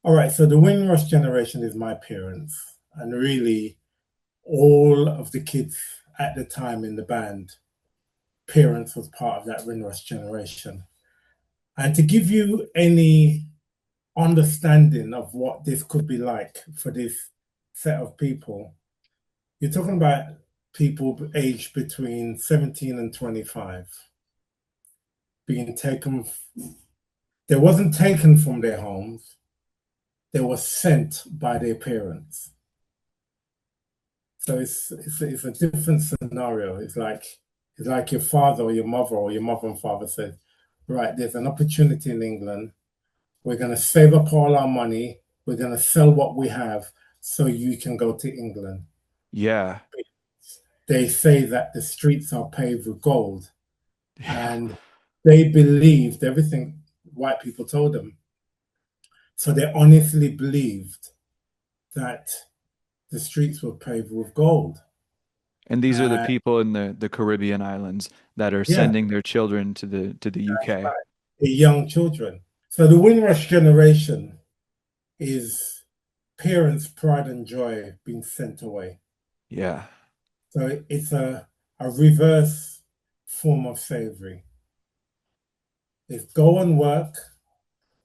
All right, so the Windrush Generation is my parents, and really all of the kids at the time in the band, parents was part of that Windrush Generation. And to give you any understanding of what this could be like for this set of people, you're talking about people aged between 17 and 25 being taken. They wasn't taken from their homes, they were sent by their parents. So it's a different scenario. It's like your father or your mother and father said, right, there's an opportunity in England. We're going to save up all our money. We're going to sell what we have so you can go to England. Yeah. They say that the streets are paved with gold, Yeah. and they believed everything white people told them. So they honestly believed that the streets were paved with gold. And these are the Uh, people in the Caribbean islands that are yeah, sending their children to the UK. the young children. So the Windrush generation is parents' pride and joy being sent away. Yeah. So it's a reverse form of slavery. It's go and work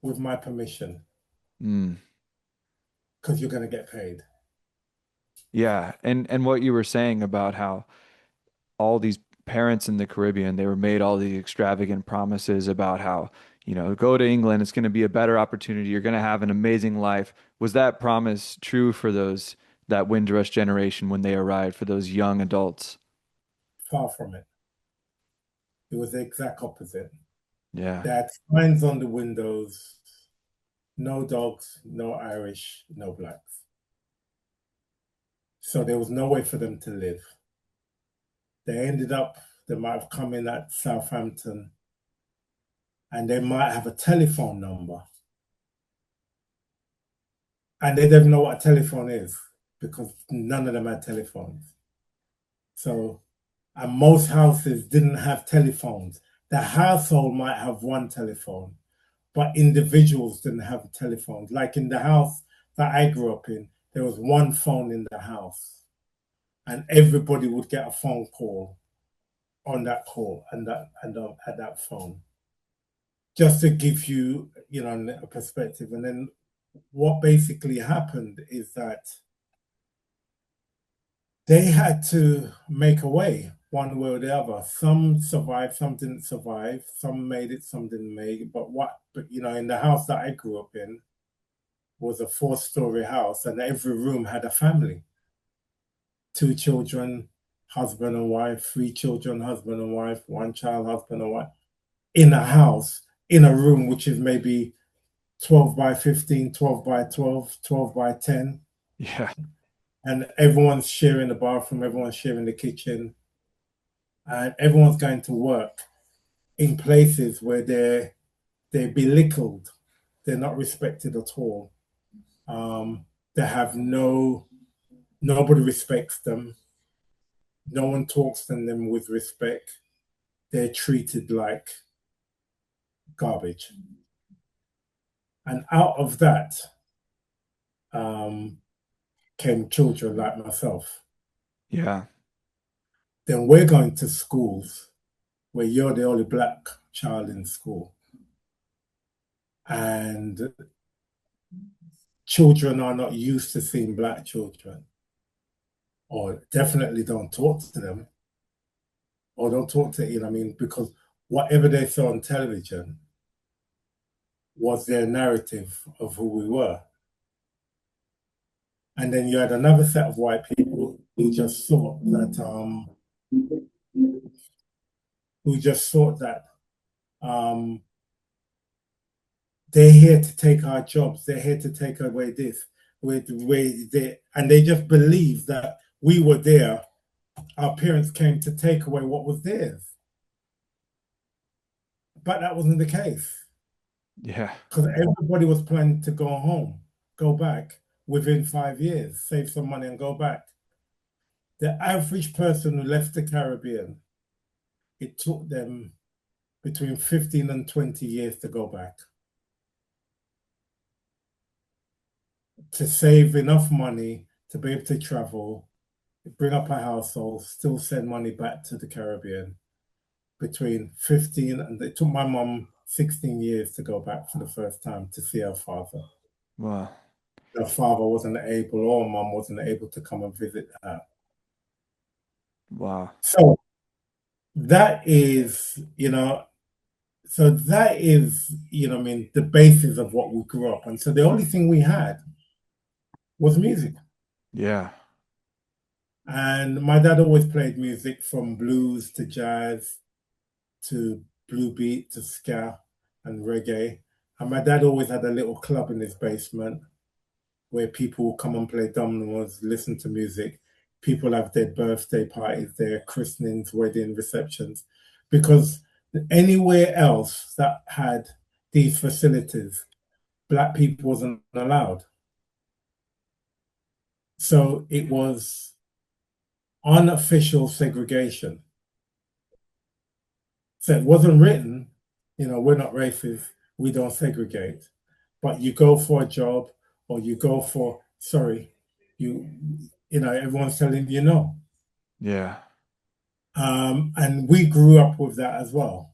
with my permission Mm. because you're going to get paid. Yeah. And what you were saying about how all these parents in the Caribbean, they were made all these extravagant promises about how, go to England, it's going to be a better opportunity. You're going to have an amazing life. Was that promise true for that Windrush generation when they arrived, for those young adults? Far from it. It was the exact opposite. Yeah. They had signs on the windows, no dogs, no Irish, no blacks. So there was no way for them to live. They might have come in at Southampton and they might have a telephone number. And they don't know what a telephone is because none of them had telephones. So, and most houses didn't have telephones. The household might have one telephone, but individuals didn't have telephones. Like in the house that I grew up in, there was one phone in the house, and everybody would get a phone call on that call and at that phone, just to give you, a perspective. And then what basically happened is that they had to make a way one way or the other. Some survived, some didn't survive, some made it, some didn't make it. But in the house that I grew up in was a four-story house, and every room had a family. Two children, husband and wife, three children, husband and wife, one child, husband and wife, in a house, in a room which is maybe 12 by 15, 12 by 12, 12 by 10. Yeah. And everyone's sharing the bathroom, everyone's sharing the kitchen, and everyone's going to work in places where they're belittled, they're not respected at all. They have nobody respects them. No one talks to them with respect. They're treated like garbage. And out of that um, came children like myself. Yeah. Then we're going to schools where you're the only black child in school. And children are not used to seeing black children, or definitely don't talk to them, or don't talk to, because whatever they saw on television was their narrative of who we were. And then you had another set of white people who just thought that um, they're here to take our jobs, they're here to take away this, and they just believed that we were there. Our parents came to take away what was theirs, but that wasn't the case Yeah. because everybody was planning to go home, go back within 5 years, save some money and go back. The average person who left the Caribbean, it took them between 15 and 20 years to go back. to save enough money to be able to travel, bring up a household, still send money back to the Caribbean between 15 and it took my mum 16 years to go back for the first time to see her father. Wow. Her father wasn't able, or mum wasn't able to come and visit her. Wow. So that is, so that is, I mean, the basis of what we grew up. And so the only thing we had was music. Yeah. And my dad always played music from blues to jazz to blue beat to ska and reggae. And my dad always had a little club in his basement where people would come and play dominoes, listen to music. People have their birthday parties, their christenings, wedding receptions, because anywhere else that had these facilities, black people wasn't allowed. So it was unofficial segregation. So it wasn't written, we're not racist, we don't segregate. But you go for a job or you go for, sorry, you, everyone's telling you no. Yeah. And we grew up with that as well.